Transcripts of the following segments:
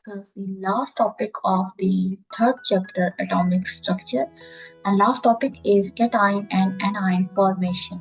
discuss the last topic of the third chapter, atomic structure. And last topic is cation and anion formation.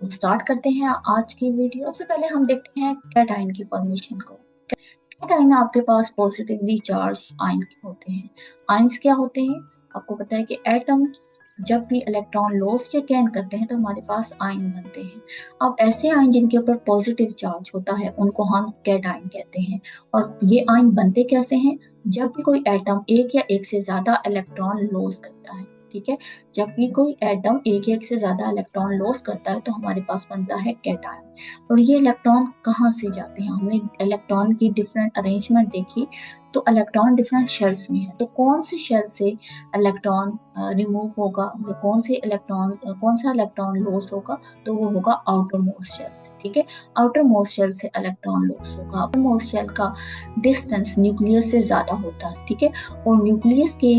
तो start करते हैं आज की video. सबसे पहले हम देखते हैं कैटाइन की फॉर्मेशन को। कैटाइन में आपके पास पॉजिटिवली चार्ज आयन होते हैं। आयंस क्या होते हैं? आपको पता है कि एटम्स जब भी इलेक्ट्रॉन लॉस या गेन करते हैं तो हमारे पास आयन बनते हैं। अब ऐसे आयन जिनके ऊपर पॉजिटिव चार्ज होता है उनको हम कैटाइन कहते हैं। और ये आयन बनते कैसे हैं? जब भी कोई एटम एक या एक से ज्यादा इलेक्ट्रॉन लॉस करता है, ठीक है, जब भी कोई एटम एक या एक से ज्यादा इलेक्ट्रॉन लॉस करता है तो हमारे पास बनता है कैटाइन। और ये इलेक्ट्रॉन कहाँ से जाते हैं? हमने इलेक्ट्रॉन की डिफरेंट अरेंजमेंट देखी, तो इलेक्ट्रॉन डिफरेंट शेल्स में है। तो कौन से शेल से इलेक्ट्रॉन रिमूव होगा, कौन सा इलेक्ट्रॉन लॉस होगा? तो वो होगा आउटर मोस्ट शेल से। ठीक है, आउटर मोस्ट शेल से इलेक्ट्रॉन लॉस होगा। आउटर मोस्ट शेल का डिस्टेंस न्यूक्लियस से ज्यादा होता है। ठीक है, और न्यूक्लियस के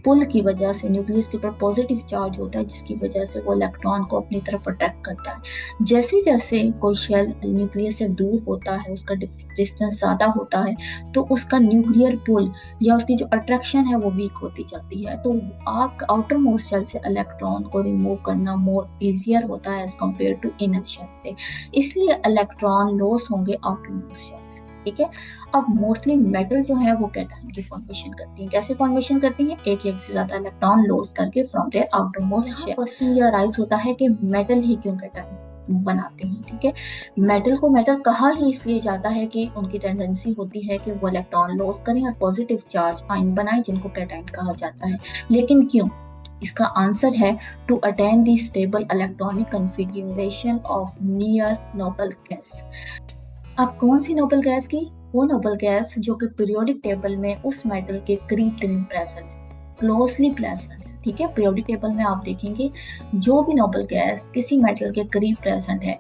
पुल की वजह से न्यूक्लियस के ऊपर पॉजिटिव चार्ज होता है, जिसकी वजह से वो इलेक्ट्रॉन को अपनी तरफ अट्रैक्ट करता है। जैसे जैसे कोई शेल न्यूक्लियस से दूर होता है, उसका डिस्टेंस ज्यादा होता है, तो उसका न्यूक्लियर पुल या उसकी जो अट्रैक्शन है वो वीक होती जाती है। तो आप आउटर मोस्ट शेल से इलेक्ट्रॉन को रिमूव करना मोर इजियर होता है as compare to inner shell से, इसलिए इलेक्ट्रॉन लॉस होंगे आउटर मोस्ट शेल से। ठीक है, अब मोस्टली मेटल जो है वो कैटाइन की फॉर्मेशन करती हैं। कैसे फॉर्मेशन करती हैं? एक से ज्यादा इलेक्ट्रॉन लॉस करके from their outermost shell. Question ये अराइज होता है कि मेटल ही क्यों कैटाइन बनाते हैं। ठीक है, मेटल को मेटल कहा ही इसलिए जाता है कि उनकी टेंडेंसी होती है कि वो इलेक्ट्रॉन लॉस करें और पॉजिटिव चार्ज आयन बनाएं, जिनको कैटाइन कहा जाता है। लेकिन क्यों? इसका आंसर है to attain the stable electronic configuration of near noble gas. अब कौन सी नोबल गैस की? वो नोबल गैस जो कि पीरियोडिक टेबल में उस मेटल के करीब प्रेजेंट है, क्लोजली प्रेजेंट है। ठीक है, पीरियोडिक टेबल में आप देखेंगे जो भी नोबल गैस किसी मेटल के करीब प्रेजेंट है,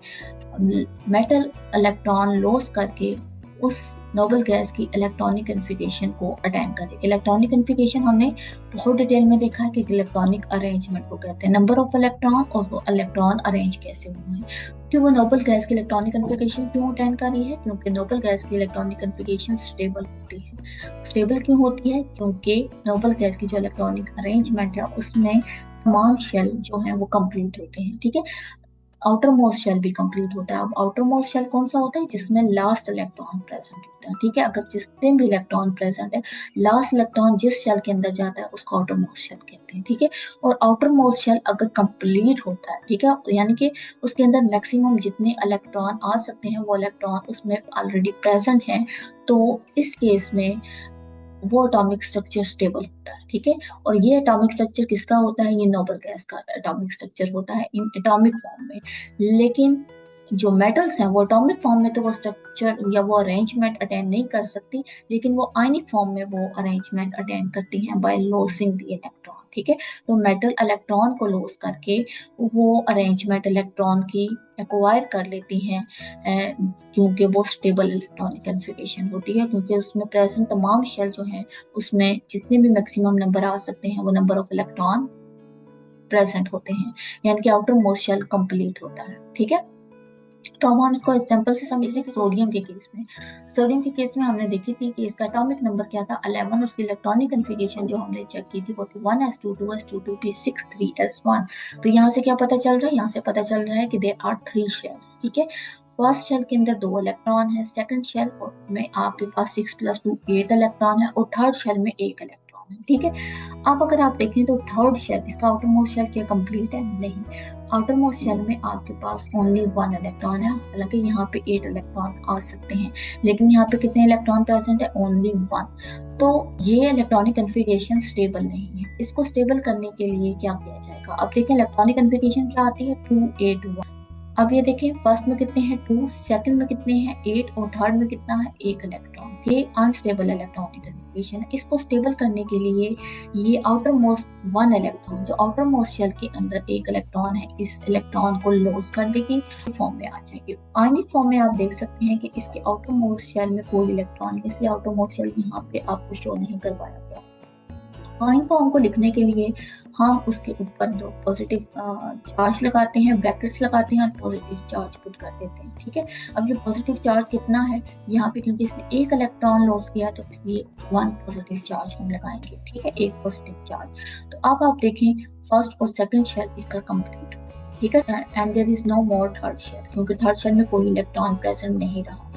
मेटल इलेक्ट्रॉन लॉस करके उस नोबल गैस की इलेक्ट्रॉनिक कॉन्फ़िगरेशन को अटेन करेगी। इलेक्ट्रॉनिक कॉन्फ़िगरेशन हमने बहुत डिटेल में देखा है कि इलेक्ट्रॉनिक अरेंजमेंट को कहते हैं, नंबर ऑफ इलेक्ट्रॉन और वो इलेक्ट्रॉन अरेंज कैसे हुए हैं। कि वो नोबल गैस की इलेक्ट्रॉनिक कॉन्फ़िगरेशन क्यों अटेन कर रही है? क्योंकि नोबल गैस की इलेक्ट्रॉनिक कॉन्फ़िगरेशन स्टेबल होती है। स्टेबल क्यों होती है? क्योंकि नोबल गैस की जो इलेक्ट्रॉनिक अरेंजमेंट है उसमें तमाम शेल जो है वो कंप्लीट होते हैं। ठीक है, आउटर मोस्ट शेल भी कंप्लीट होता है। अब आउटर मोस्ट शेल कौन सा होता है? जिसमें लास्ट इलेक्ट्रॉन प्रेजेंट होता है। ठीक है, अगर जितने भी इलेक्ट्रॉन प्रेजेंट है, लास्ट इलेक्ट्रॉन जिस शेल के अंदर जाता है उसको आउटर मोस्ट शेल कहते हैं। ठीक है, और आउटर मोस्ट शेल अगर कंप्लीट होता है, ठीक है, यानी कि उसके अंदर मैक्सिमम जितने इलेक्ट्रॉन आ सकते हैं वो इलेक्ट्रॉन उसमें ऑलरेडी प्रेजेंट हैं, तो इस केस में वो एटॉमिक स्ट्रक्चर स्टेबल होता है। ठीक है, और ये एटॉमिक स्ट्रक्चर किसका होता है? ये नोबल गैस का एटॉमिक स्ट्रक्चर होता है इन एटॉमिक फॉर्म में। लेकिन जो मेटल्स हैं वो एटॉमिक फॉर्म में तो वो स्ट्रक्चर या वो अरेंजमेंट अटेन नहीं कर सकती, लेकिन वो आयनिक फॉर्म में वो अरेंजमेंट अटेन करती हैं बाय लॉसिंग द इलेक्ट्रॉन। ठीक है, तो मेटल इलेक्ट्रॉन को लॉस करके वो अरेंजमेंट इलेक्ट्रॉन की एक्वायर कर लेती हैं, क्योंकि वो स्टेबल इलेक्ट्रॉनिक कॉन्फ़िगरेशन होती है, क्योंकि उसमें प्रेजेंट तमाम शेल जो हैं उसमें जितने भी मैक्सिमम नंबर आ सकते हैं वो नंबर ऑफ इलेक्ट्रॉन प्रेजेंट होते हैं, यानी कि आउटर मोस्ट शेल कंप्लीट होता है। ठीक है, तो अब हम इसको एग्जांपल से समझेंगे। सोडियम के केस में, सोडियम के केस में हमने देखी थी कि इसका एटॉमिक नंबर क्या था? 11। उसकी इलेक्ट्रॉनिक कॉन्फ़िगरेशन जो हमने चेक की थी वो थी 1s2 2s2 2p6 3s1। तो यहाँ से क्या पता चल रहा है? यहाँ से पता चल रहा है कि देयर आर 3 शेल्स। ठीक है, फर्स्ट शेल के अंदर 2 इलेक्ट्रॉन है, सेकंड शेल में आपके पास 6 + 2 8 इलेक्ट्रॉन है, और थर्ड शेल में 1 इलेक्ट्रॉन है। ठीक है, अब अगर आप देखें तो थर्ड शेल, इसका आउटर मोस्ट शेल क्या कंप्लीट है? नहीं, आउटर मोस्ट शेल में आपके पास ओनली 1 इलेक्ट्रॉन है। हालांकि यहाँ पे 8 इलेक्ट्रॉन आ सकते हैं, लेकिन यहाँ पे कितने इलेक्ट्रॉन प्रेजेंट है? ओनली 1। तो ये इलेक्ट्रॉनिक कॉन्फ़िगरेशन स्टेबल नहीं है। इसको स्टेबल करने के लिए क्या किया जाएगा? अब देखें इलेक्ट्रॉनिक कॉन्फ़िगरेशन क्या आती है? 2 8 1। अब ये देखें फर्स्ट में कितने हैं? 2, सेकंड में कितने हैं? 8, और थर्ड में कितना है? 1 इलेक्ट्रॉन। ये अनस्टेबल इलेक्ट्रॉनिक कॉन्फ़िगरेशन है। इसको स्टेबल करने के लिए ये आउटर मोस्ट 1 इलेक्ट्रॉन जो आउटर मोस्ट शेल के अंदर 1 इलेक्ट्रॉन है, इस इलेक्ट्रॉन को लॉस कर देगी, फॉर्म में आ जाएगी। आयनिक फॉर्म में आप देख सकते हैं कि इसके आउटर मोस्ट शेल में कोई इलेक्ट्रॉन, इसलिए आउटर मोस्ट शेल यहाँ पे आपको शो नहीं करवाया गया। आयन फॉर्म को लिखने के लिए हम उसके ऊपर दो पॉजिटिव चार्ज लगाते हैं, ब्रैकेट्स लगाते हैं और पॉजिटिव चार्ज पुट कर देते हैं। ठीक है, अब ये पॉजिटिव चार्ज कितना है यहाँ पे, क्योंकि इसने एक इलेक्ट्रॉन लॉस किया तो इसलिए 1 पॉजिटिव चार्ज हम लगाएंगे। ठीक है, एक पॉजिटिव चार्ज। तो अब आप देखें फर्स्ट और सेकंड शेल इसका कंप्लीट, ठीक है, and there is no more third shell, क्योंकि थर्ड शेल में कोई इलेक्ट्रॉन प्रेजेंट नहीं रहा।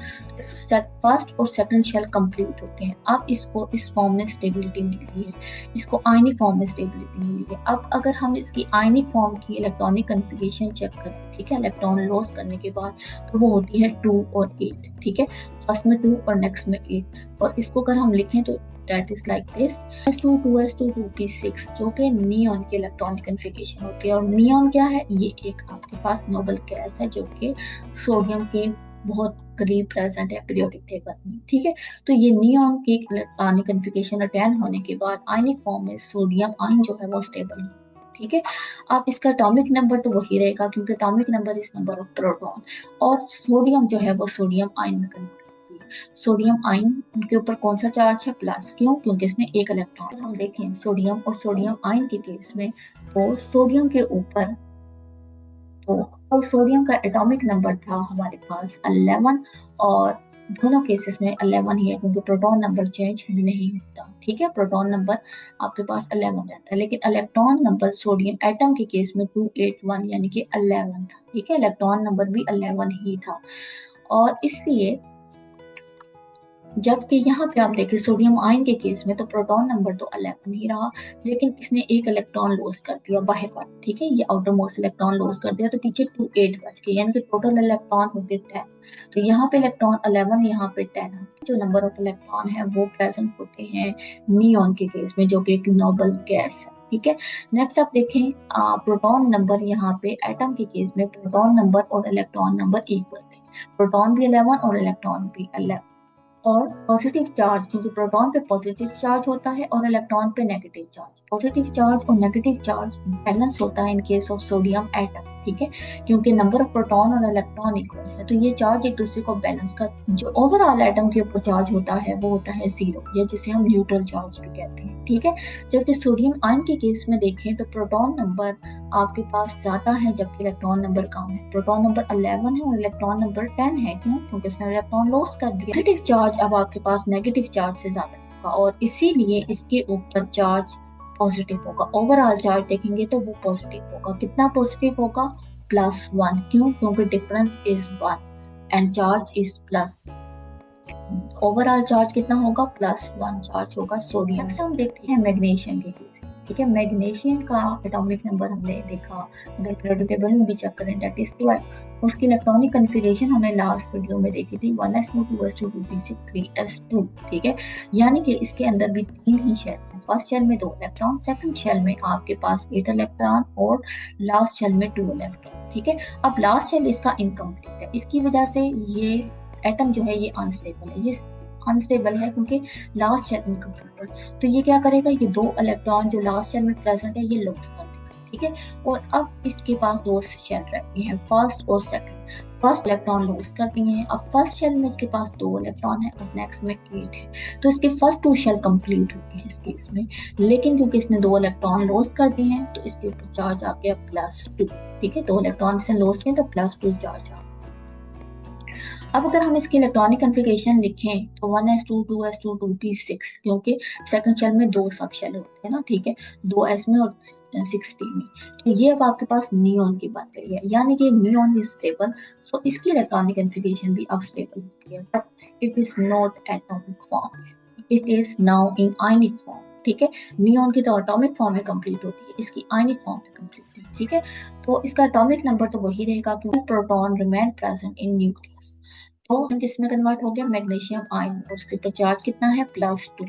फर्स्ट और सेकंड शेल कंप्लीट होते हैं। अब इसको इस फॉर्म में स्टेबिलिटी मिली है, इसको आयनिक फॉर्म में स्टेबिलिटी मिली है। अब अगर हम इसकी आयनिक फॉर्म की इलेक्ट्रॉनिक कन्फिगरेशन चेक करें, ठीक है, इलेक्ट्रॉन लॉस करने के बाद, तो वो होती है 2 और 8। ठीक है, फर्स्ट में 2 और नेक्स्ट में 8। और इसको अगर हम लिखें तो that is like this S2 2s2 2p6, जो कि नियॉन की इलेक्ट्रॉनिक कन्फिगरेशन होती है। और नियॉन क्या है, ये एक आपके पास नोबल गैस है जो कि सोडियम के बहुत करीब प्रेजेंट है पीरियोडिक टेबल में। ठीक है, तो ये नियॉन की इलेक्ट्रॉनिक कन्फिगरेशन अटेन होने के बाद आयनिक फॉर्म में सोडियम आयन जो है वो स्टेबल है। ठीक है, अब इसका एटॉमिक नंबर तो वही रहेगा, क्योंकि atomic number is number of proton, और सोडियम जो है वो सोडियम आयन में कन्वर्ट। सोडियम आयन के ऊपर कौन सा चार्ज है, प्लस। क्यों, क्योंकि इसने एक इलेक्ट्रॉन। हम देखें सोडियम और सोडियम आयन के केस में, तो सोडियम के ऊपर तो सोडियम का एटॉमिक नंबर था हमारे पास 11, और दोनों केसेस में 11 ही है, क्योंकि प्रोटॉन नंबर चेंज नहीं होता। ठीक है, प्रोटॉन नंबर आपके पास 11 रहता है, लेकिन इलेक्ट्रॉन नंबर सोडियम एटम के केस में 281 यानी कि 11 था। ठीक है, इलेक्ट्रॉन नंबर भी 11 ही था, और इसलिए जबकि यहाँ पे आप देखें सोडियम आयन के केस में तो प्रोटॉन नंबर तो 11 ही रहा, लेकिन इसने एक इलेक्ट्रॉन लॉस कर दिया बाहर का। ठीक है, ये आउटर मोस्ट इलेक्ट्रॉन लॉस कर दिया, तो पीछे 28 बच गए, यानी कि टोटल इलेक्ट्रॉन हो गए 10। तो यहाँ पे इलेक्ट्रॉन 11, यहाँ पे 10। जो नंबर ऑफ इलेक्ट्रॉन है वो प्रेजेंट होते हैं नियॉन के केस में, जो कि एक नोबल गैस है। ठीक है, नेक्स्ट आप देखें प्रोटॉन नंबर। यहाँ पे एटम के केस में प्रोटॉन नंबर और इलेक्ट्रॉन नंबर इक्वल थे, प्रोटॉन भी 11 और इलेक्ट्रॉन भी 11। और पॉजिटिव चार्ज, क्योंकि प्रोटॉन पे पॉजिटिव चार्ज होता है और इलेक्ट्रॉन पे नेगेटिव चार्ज। पॉजिटिव चार्ज और नेगेटिव चार्ज बैलेंस होता है in case of sodium atom. ठीक है, क्योंकि नंबर ऑफ प्रोटॉन और इलेक्ट्रॉन इक्वल है, तो ये चार्ज एक दूसरे को बैलेंस कर। जो ओवरऑल एटम के ऊपर चार्ज होता है वो होता है 0, या जिसे हम न्यूट्रल चार्ज भी कहते हैं। ठीक है, जबकि सोडियम आयन के केस में देखें तो प्रोटॉन नंबर आपके पास ज्यादा है जबकि इलेक्ट्रॉन नंबर कम है। प्रोटॉन नंबर 11 है और इलेक्ट्रॉन नंबर 10 है। क्यों, क्योंकि इसने इलेक्ट्रॉन लॉस कर दिया। पॉजिटिव चार्ज अब आपके पास नेगेटिव चार्ज से ज्यादा होगा, और इसीलिए इसके ऊपर चार्ज पॉजिटिव होगा। ओवरऑल चार्ज देखेंगे तो वो पॉजिटिव होगा। कितना पॉजिटिव होगा, +1। क्यों, क्योंकि difference is 1 and charge is plus. Overall charge कितना होगा, +1 चार्ज होगा सोडियम। नेक्स्ट हम देखते हैं मैग्नीशियम के केस। ठीक है, मैग्नीशियम का एटॉमिक नंबर हमने देखा, अगर पीरियोडिक टेबल में भी चेक करें दैट इज 12। उसकी इलेक्ट्रॉनिक कन्फिगरेशन हमने लास्ट वीडियो में देखी थी, 1s2 2s2 2p6 3s2। ठीक है, यानी कि इसके अंदर भी 3 ही शेल हैं। फर्स्ट शेल में 2 इलेक्ट्रॉन, सेकंड शेल में आपके पास 8 इलेक्ट्रॉन, और लास्ट शेल में 2 इलेक्ट्रॉन। ठीक है, अब लास्ट शेल इसका इनकम्प्लीट है, इसकी वजह से ये एटम जो है ये अनस्टेबल है। ये अनस्टेबल है क्योंकि लास्ट शेल इनकम्प्लीट है, तो ये क्या करेगा, ये 2 इलेक्ट्रॉन जो लास्ट शेल में प्रेजेंट है ये लॉस कर देगा। ठीक है, और अब इसके पास 2 शेल रहती हैं, फर्स्ट और सेकंड। फर्स्ट इलेक्ट्रॉन लॉस कर दिए हैं, अब फर्स्ट शेल में इसके पास 2 इलेक्ट्रॉन है और नेक्स्ट में 8 है, तो इसके फर्स्ट 2 शेल कंप्लीट हो गए इस केस में। लेकिन क्योंकि इसने 2 इलेक्ट्रॉन लॉस कर दिए हैं तो इसके ऊपर चार्ज आ गया +2। ठीक है, 2 इलेक्ट्रॉन से लॉस किए तो +2 चार्ज आ गया। अब अगर हम इसकी इलेक्ट्रॉनिक कन्फिगरेशन लिखें तो 1s2 2s2 2p6, क्योंकि सेकंड शेल में 2 सब शेल होते हैं ना। ठीक है, 2s में और 6p में, तो ये अब आपके पास नियॉन की बन गई है, यानी कि नियॉन इज स्टेबल, तो इसकी इलेक्ट्रॉनिक कन्फिगरेशन भी अब स्टेबल होती है, but it is not atomic form, it is now in ionic form. ठीक है, नियॉन की तो एटॉमिक फॉर्म में कंप्लीट होती है, इसकी आयनिक फॉर्म में कंप्लीट है। ठीक है, तो इसका एटॉमिक नंबर तो वही रहेगा, क्योंकि proton remain present in nucleus. तो किसमें कन्वर्ट हो गया, मैग्नीशियम आयन, उसके ऊपर चार्ज कितना है, +2।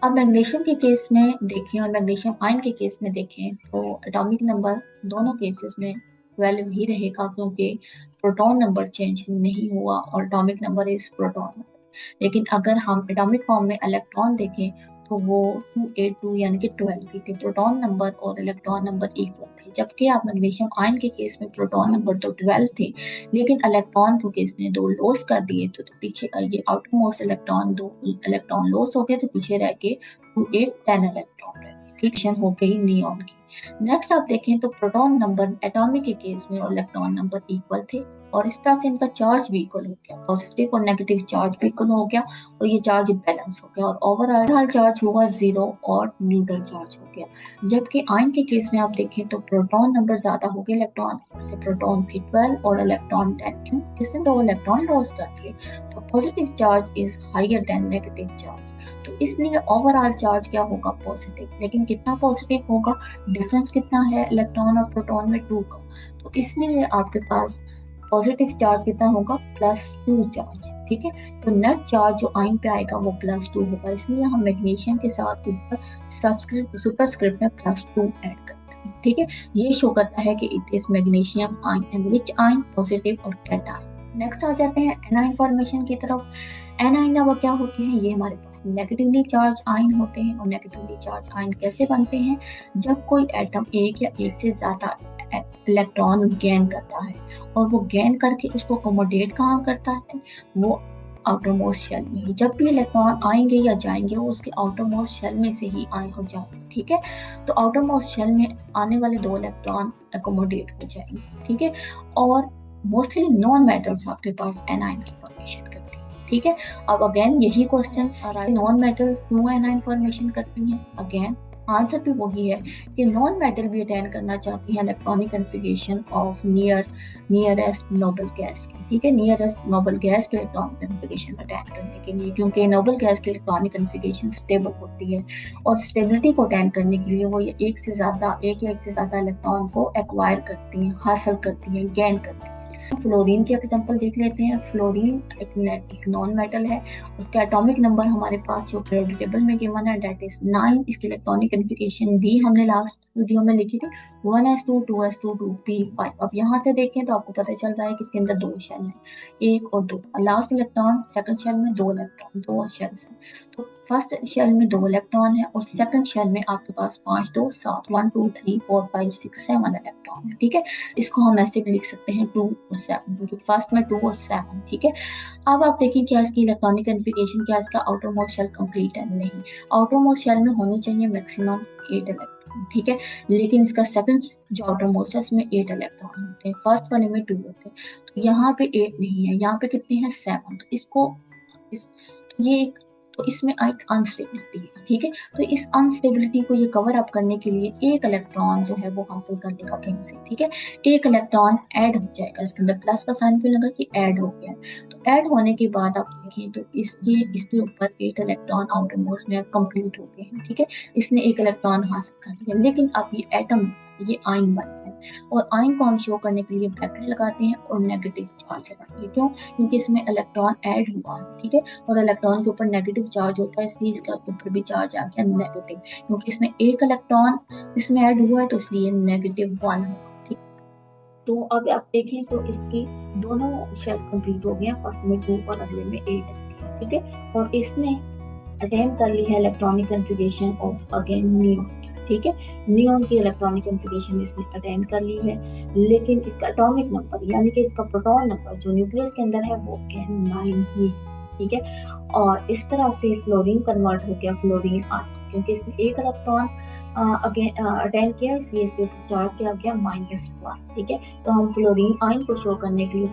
अब मैग्नीशियम के केस में देखें और मैग्नीशियम आयन के केस में देखें तो एटॉमिक नंबर दोनों केसेस में 12 ही रहेगा, क्योंकि प्रोटॉन नंबर चेंज नहीं हुआ और atomic number is proton number. लेकिन अगर हम एटॉमिक फॉर्म में इलेक्ट्रॉन देखें तो वो 282 यानी कि 12 ही थे। प्रोटॉन नंबर और इलेक्ट्रॉन नंबर इक्वल थे, जबकि आप मैग्नीशियम आयन के केस में प्रोटॉन नंबर तो 12 थे, लेकिन इलेक्ट्रॉन को किसने 2 लॉस कर दिए, तो पीछे ये outer most electron 2 electron loss हो गए, तो पीछे रह के 2 8 10 इलेक्ट्रॉन रह गए। ठीक हो गई नियॉन की। नेक्स्ट आप देखें तो प्रोटॉन नंबर एटॉमिक के केस में और इलेक्ट्रॉन नंबर इक्वल थे, और इस तरह से इनका चार्ज भी इक्वल हो गया, पॉजिटिव और नेगेटिव चार्ज भी इक्वल हो गया, और ये चार्ज बैलेंस हो गया, और ओवरऑल चार्ज हुआ 0 और न्यूट्रल चार्ज हो गया। जबकि आयन के केस में आप देखें तो प्रोटॉन नंबर ज्यादा हो गया इलेक्ट्रॉन से, प्रोटॉन थे 12 और इलेक्ट्रॉन 10, क्योंकि किसने 2 इलेक्ट्रॉन लॉस कर दिए, तो positive charge is higher than negative charge, तो इसलिए ओवरऑल चार्ज क्या होगा, पॉजिटिव। लेकिन कितना पॉजिटिव होगा, डिफरेंस कितना है इलेक्ट्रॉन और प्रोटॉन में 2 का, तो इसलिए आपके पास पॉजिटिव चार्ज कितना होगा, +2 चार्ज। ठीक है, तो नेट चार्ज जो आयन पे आएगा वो +2 होगा, इसलिए हम मैग्नीशियम के साथ ऊपर सुपरस्क्रिप्ट में +2 ऐड करते हैं। ठीक है, ये शो करता है कि it is magnesium ion and which ion, positive और कैटायन। नेक्स्ट आ जाते हैं एनाइन फॉर्मेशन की तरफ। एनाइन अब क्या होते हैं, ये हमारे पास नेगेटिवली चार्ज आयन होते हैं, और नेगेटिवली चार्ज आयन कैसे बनते हैं, जब कोई एटम एक या एक से ज्यादा इलेक्ट्रॉन गेन करता है, और वो गेन करके उसको अकोमोडेट कहाँ करता है, वो आउटर मोस्ट शेल में ही। जब भी इलेक्ट्रॉन आएंगे या जाएंगे वो उसके आउटर मोस्ट शेल में से ही आए हो जाएंगे। ठीक है, तो आउटर मोस्ट शेल में आने वाले 2 इलेक्ट्रॉन अकोमोडेट हो जाएंगे। ठीक है, और मोस्टली नॉन मेटल्स आपके पास एनाइन की फॉर्मेशन करती है। ठीक है, अब अगेन यही क्वेश्चन नॉन मेटल क्यों एनाइन फॉर्मेशन करती हैं, अगेन आंसर भी वही है कि नॉन मेटल भी अटेंड करना चाहती है electronic configuration of nearest noble gas की। ठीक है, नियरेस्ट नोबल गैस के इलेक्ट्रॉनिक कन्फिगरेशन अटेंड करने के लिए, क्योंकि नोबल गैस की इलेक्ट्रॉनिक कन्फिगरेशन स्टेबल होती है, और स्टेबिलिटी को अटेंड करने के लिए वो एक या एक से ज्यादा इलेक्ट्रॉन को एक्वायर करती हैं, हासिल करती हैं, गेन करती हैं। फ्लोरीन के एग्जांपल देख लेते हैं। फ्लोरीन एक नॉन मेटल है, उसका एटॉमिक नंबर हमारे पास जो पीरियोडिक टेबल में गिवन है दैट इज 9। इसकी इलेक्ट्रॉनिक कन्फिगरेशन भी हमने लास्ट वीडियो में लिखी थी, 1s2 2s2 2p5। अब यहाँ से देखें तो आपको पता चल रहा है कि इसके अंदर 2 शेल हैं, 1 और 2। लास्ट इलेक्ट्रॉन सेकंड शेल में 2 इलेक्ट्रॉन, 2 शेल्स हैं, तो फर्स्ट शेल में 2 इलेक्ट्रॉन है, और सेकंड शेल में आपके पास 5 2 7 1 2 3 4 5 6 7 इलेक्ट्रॉन है। ठीक है, इसको हम ऐसे भी लिख सकते हैं 2 और 7, क्योंकि फर्स्ट में 2 और 7। ठीक है, अब आप देखिए क्या इसकी इलेक्ट्रॉनिक कन्फिगरेशन, क्या इसका आउटर मोस्ट शेल कंप्लीट है, नहीं। आउटर मोस्ट शेल में होनी चाहिए मैक्सिमम 8 इलेक्ट्रॉन। ठीक है, लेकिन इसका सेकंड जो आउटर मोस्ट है उसमें 8 इलेक्ट्रॉन होते हैं, फर्स्ट वाले में 2 होते हैं, तो यहाँ पे 8 नहीं है, यहाँ पे कितने हैं, 7। तो इसको तो ये एक, तो इसमें एक अनस्टेबिलिटी है। ठीक है, तो इस अनस्टेबिलिटी को ये कवर अप करने के लिए एक इलेक्ट्रॉन जो है वो हासिल कर लेगा कहीं से। ठीक है, एक इलेक्ट्रॉन ऐड हो जाएगा, इसके अंदर प्लस का साइन क्यों लगा कि ऐड हो गया, तो ऐड होने के बाद आप देखें तो इसके ऊपर 8 इलेक्ट्रॉन आउटर मोस्ट में कंप्लीट हो गए हैं। ठीक है, इसने एक इलेक्ट्रॉन हासिल कर लिया, लेकिन अब ये एटम, ये आयन बन गया, और आयन को हम शो करने के लिए ब्रैकेट लगाते हैं और नेगेटिव चार्ज लगाएंगे। क्यों, क्योंकि इसमें इलेक्ट्रॉन ऐड हुआ है। ठीक है, और इलेक्ट्रॉन के ऊपर नेगेटिव चार्ज होता है, इसलिए इसका ऊपर भी चार्ज आ गया नेगेटिव, क्योंकि इसने एक इलेक्ट्रॉन इसमें ऐड हुआ है, तो इसलिए -1 होगा। ठीक, तो अब आप देखें तो इसकी दोनों शेल कंप्लीट हो गए, फर्स्ट में 2 और अगले में 8। ठीक है, और इसने अटेन कर ली है electronic configuration of again neon. ठीक है, नियॉन की इलेक्ट्रॉनिक कन्फिगरेशन इसने अटेन कर ली है, लेकिन इसका एटॉमिक नंबर यानी कि इसका प्रोटॉन नंबर जो न्यूक्लियस के अंदर है वो 9 ही। ठीक है, और इस तरह से फ्लोरीन कन्वर्ट हो गया फ्लोरीन आयन, क्योंकि इसने एक इलेक्ट्रॉन अटेन किया, इसलिए इसके ऊपर चार्ज किया गया -1। ठीक है, तो हम फ्लोरीन आयन को शो करने के लिए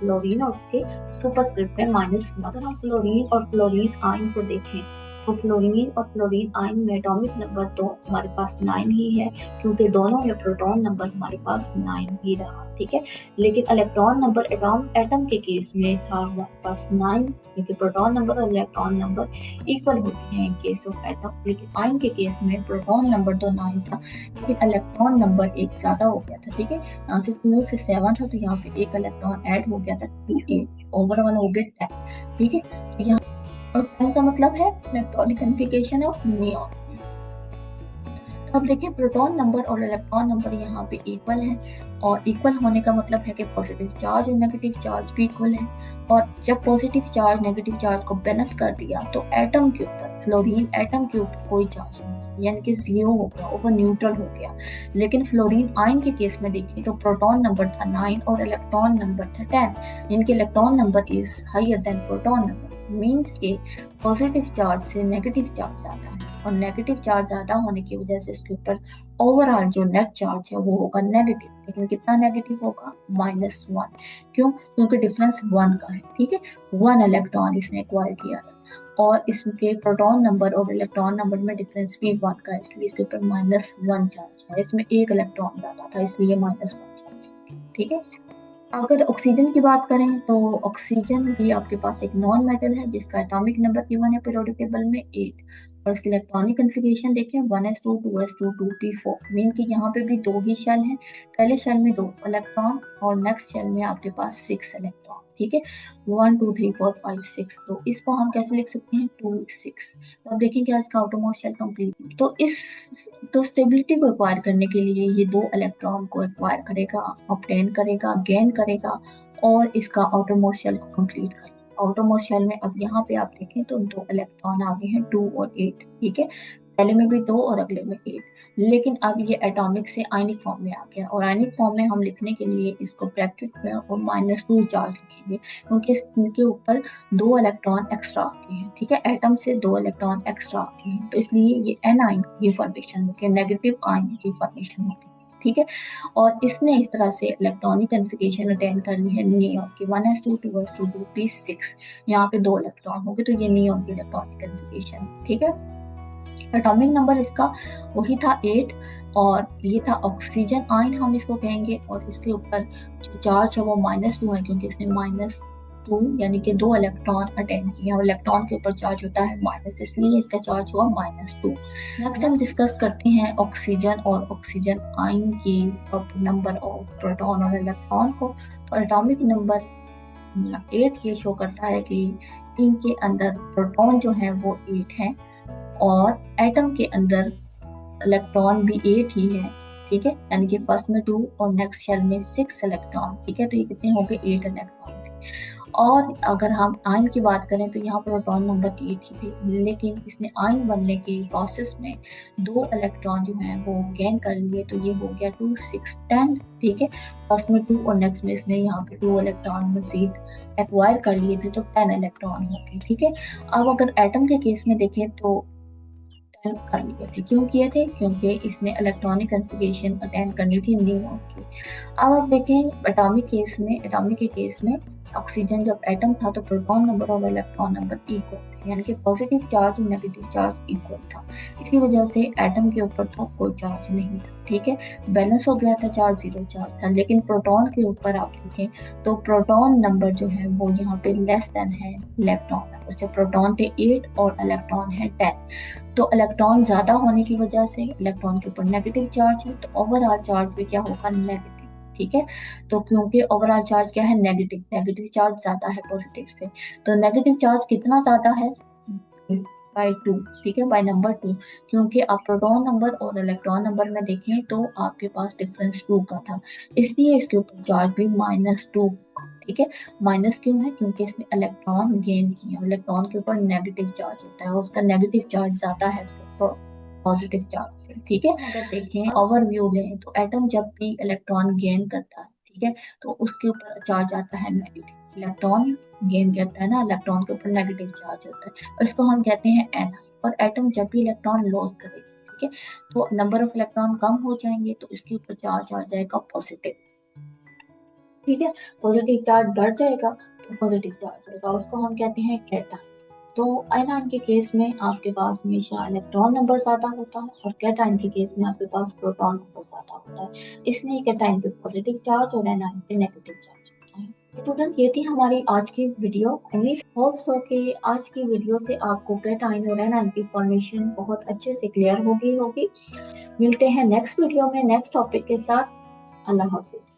फ्लोरीन और उसके सुपरस्क्रिप्ट में -1। अगर हम फ्लोरीन और फ्लोरीन आयन को देखें तो फ्लोरीन और फ्लोरीन आयन में एटॉमिक नंबर तो हमारे पास 9 ही है, क्योंकि दोनों में प्रोटॉन नंबर हमारे पास 9 ही रहा। ठीक है, लेकिन इलेक्ट्रॉन नंबर एटम के केस में था हमारे पास 9, क्योंकि प्रोटॉन नंबर और इलेक्ट्रॉन नंबर इक्वल होते हैं इन केस ऑफ एटम, लेकिन आयन के केस में प्रोटॉन नंबर तो 9 था, लेकिन इलेक्ट्रॉन नंबर एक ज्यादा हो गया था। ठीक है, यहाँ से 2 से 7 था, तो यहाँ पे एक इलेक्ट्रॉन ऐड हो गया था, 2 8 ओवरऑल हो गया 10। ठीक है, तो यहाँ और 10 का मतलब है इलेक्ट्रॉनिक कन्फिगरेशन ऑफ नियॉन। तो अब देखिए प्रोटॉन नंबर और इलेक्ट्रॉन नंबर यहाँ पे इक्वल है, और इक्वल होने का मतलब है कि पॉजिटिव चार्ज और नेगेटिव चार्ज भी इक्वल है। और जब पॉजिटिव चार्ज नेगेटिव चार्ज को बैलेंस कर दिया तो एटम के ऊपर, फ्लोरीन एटम के ऊपर कोई चार्ज नहीं, यानी कि जीरो हो गया, ओवर न्यूट्रल हो गया। लेकिन फ्लोरीन आयन के केस में देखें तो प्रोटॉन नंबर था 9 और इलेक्ट्रॉन नंबर था 10। इनके electron number is higher than proton number, means के पॉजिटिव चार्ज से नेगेटिव चार्ज ज्यादा है, और नेगेटिव चार्ज ज्यादा होने की वजह से इसके ऊपर ओवरऑल जो नेट चार्ज है वो होगा नेगेटिव। लेकिन कितना नेगेटिव होगा? -1। क्यों? क्योंकि डिफरेंस 1 का है, ठीक है। 1 इलेक्ट्रॉन इसने एक्वायर किया था और इसके प्रोटॉन नंबर और इलेक्ट्रॉन नंबर में डिफरेंस भी 1 का है, इसलिए इसके ऊपर -1 चार्ज है। इसमें एक इलेक्ट्रॉन ज्यादा था, इसलिए -1 चार्ज, ठीक है। अगर ऑक्सीजन की बात करें तो ऑक्सीजन भी आपके पास एक नॉन मेटल है जिसका एटॉमिक नंबर गिवन है पीरियोडिक टेबल में 8, और इसकी इलेक्ट्रॉनिक कन्फिगरेशन देखें 1s2 2s2 2p4, मीन कि यहाँ पे भी दो ही शेल हैं। पहले शेल में 2 इलेक्ट्रॉन और नेक्स्ट शेल में आपके पास 6 इलेक्ट्रॉन, ठीक है। 1 2 3 4 5 6, तो इसको हम कैसे लिख सकते हैं? 2 6। तो अब देखें क्या इसका आउटरमोस्ट शेल कंप्लीट, तो स्टेबिलिटी को एक्वायर करने के लिए ये 2 इलेक्ट्रॉन को एक्वायर करेगा, ऑब्टेन करेगा, गेन करेगा और इसका आउटरमोस्ट शेल को कंप्लीट करेगा। आउटरमोस्ट शेल में अब यहाँ पे आप देखें तो 2 इलेक्ट्रॉन आ गए हैं, 2 और 8, ठीक है। पहले में भी 2 और अगले में 8, लेकिन अब ये एटॉमिक से आयनिक फॉर्म में आ गया, और आयनिक फॉर्म में हम लिखने के लिए इसको ब्रैकेट में और -2 चार्ज लिखेंगे, क्योंकि इसके ऊपर 2 इलेक्ट्रॉन एक्स्ट्रा आ गए हैं, ठीक है। एटम से 2 इलेक्ट्रॉन एक्स्ट्रा आ गए हैं, तो इसलिए ये एनाइन की फॉर्मेशन होगी, नेगेटिव आयन की फॉर्मेशन होगी, ठीक है। और इसने इस तरह से इलेक्ट्रॉनिक कन्फिगरेशन अटेन कर ली है नियॉन की 1s2 2s2 2p6। यहाँ पे 2 इलेक्ट्रॉन होंगे, तो ये नियॉन की इलेक्ट्रॉनिक कन्फिगरेशन, ठीक है। एटॉमिक नंबर इसका वही था 8, और ये था ऑक्सीजन आयन हम इसको कहेंगे, और इसके ऊपर जो चार्ज है वो -2 है, क्योंकि इसने -2 यानी कि 2 इलेक्ट्रॉन अटेन किए, और इलेक्ट्रॉन के ऊपर चार्ज होता है माइनस, इसलिए इसका चार्ज हुआ -2। नेक्स्ट हम डिस्कस करते हैं ऑक्सीजन और ऑक्सीजन आयन की नंबर ऑफ प्रोटॉन और इलेक्ट्रॉन को। तो एटॉमिक नंबर 8 ये शो करता है कि इनके अंदर प्रोटॉन जो है वो 8 है, और एटम के अंदर इलेक्ट्रॉन भी 8 ही है, ठीक है। यानी कि फर्स्ट में 2 और नेक्स्ट शेल में 6 इलेक्ट्रॉन, ठीक है। तो ये कितने हो गए? 8 इलेक्ट्रॉन थे। और अगर हम आयन की बात करें तो यहाँ प्रोटॉन नंबर 8 ही थे, लेकिन इसने आयन बनने के प्रोसेस में 2 इलेक्ट्रॉन जो हैं वो गेन कर लिए, तो ये हो गया 2 6 10, ठीक है। फर्स्ट में 2 और नेक्स्ट में इसने यहाँ पे 2 इलेक्ट्रॉन मजीद एक्वायर कर लिए थे, तो 10 इलेक्ट्रॉन हो गए, ठीक है। अब अगर एटम के केस में देखें तो कर लिए थे। क्यों किए थे? क्योंकि इसने इलेक्ट्रॉनिक कन्फिगरेशन अटेंड करनी थी नियॉन की। अब आप देखें एटॉमिक के केस में ऑक्सीजन जब एटम था तो प्रोटॉन नंबर और इलेक्ट्रॉन नंबर इक्वल थे, यानी कि पॉजिटिव चार्ज और नेगेटिव चार्ज इक्वल था। इसी वजह से एटम के ऊपर तो कोई चार्ज नहीं था, ठीक है। बैलेंस हो गया था, चार्ज 0 चार्ज था। लेकिन प्रोटॉन के ऊपर आप देखें तो प्रोटॉन नंबर जो है वो यहाँ पे लेस देन है इलेक्ट्रॉन नंबर से। प्रोटॉन थे 8 और इलेक्ट्रॉन है 10, तो इलेक्ट्रॉन ज्यादा होने की वजह से इलेक्ट्रॉन के ऊपर नेगेटिव चार्ज है, तो ओवरऑल चार्ज भी क्या होगा? नेगेटिव, ठीक है। तो क्योंकि ओवरऑल चार्ज क्या है? नेगेटिव, नेगेटिव चार्ज ज्यादा है पॉजिटिव से, तो नेगेटिव चार्ज कितना ज्यादा है? बाय 2, ठीक है, बाय नंबर 2। क्योंकि आप प्रोटॉन नंबर और इलेक्ट्रॉन नंबर में देखें तो आपके पास डिफरेंस 2 का था, इसलिए इसके ऊपर चार्ज भी -2, ठीक है। माइनस क्यों है? क्योंकि इसने इलेक्ट्रॉन गेन किया, इलेक्ट्रॉन के ऊपर नेगेटिव चार्ज होता है और उसका नेगेटिव चार्ज ज्यादा है पॉजिटिव चार्ज से, ठीक है। अगर देखें ओवरव्यू लें तो एटम जब भी इलेक्ट्रॉन गेन करता है, ठीक है, तो उसके ऊपर चार्ज आता है नेगेटिव। इलेक्ट्रॉन गेन करता है ना, इलेक्ट्रॉन के ऊपर नेगेटिव चार्ज होता है, और इसको हम कहते हैं एनाइन। और एटम जब भी इलेक्ट्रॉन लॉस करेगा, ठीक है, तो नंबर ऑफ इलेक्ट्रॉन कम हो जाएंगे, तो इसके ऊपर चार्ज आ जाएगा पॉजिटिव, ठीक है। पॉजिटिव चार्ज बढ़ जाएगा तो पॉजिटिव चार्ज आएगा, उसको हम कहते हैं कैटाइन। तो आयनाइन के केस में आपके पास हमेशा इलेक्ट्रॉन नंबर ज्यादा होता है, और कैटाइन के केस में आपके पास प्रोटॉन नंबर ज्यादा होता है। इसलिए कैटाइन पे पॉजिटिव चार्ज और आयनाइन पे नेगेटिव चार्ज होता है। स्टूडेंट, ये थी हमारी आज की वीडियो। उम्मीद होप्स हो कि आज की वीडियो से आपको कैटाइन और आयनाइन की फॉर्मेशन बहुत अच्छे से क्लियर हो गई होगी। मिलते हैं नेक्स्ट वीडियो में नेक्स्ट टॉपिक के साथ। अल्लाह हाफिज।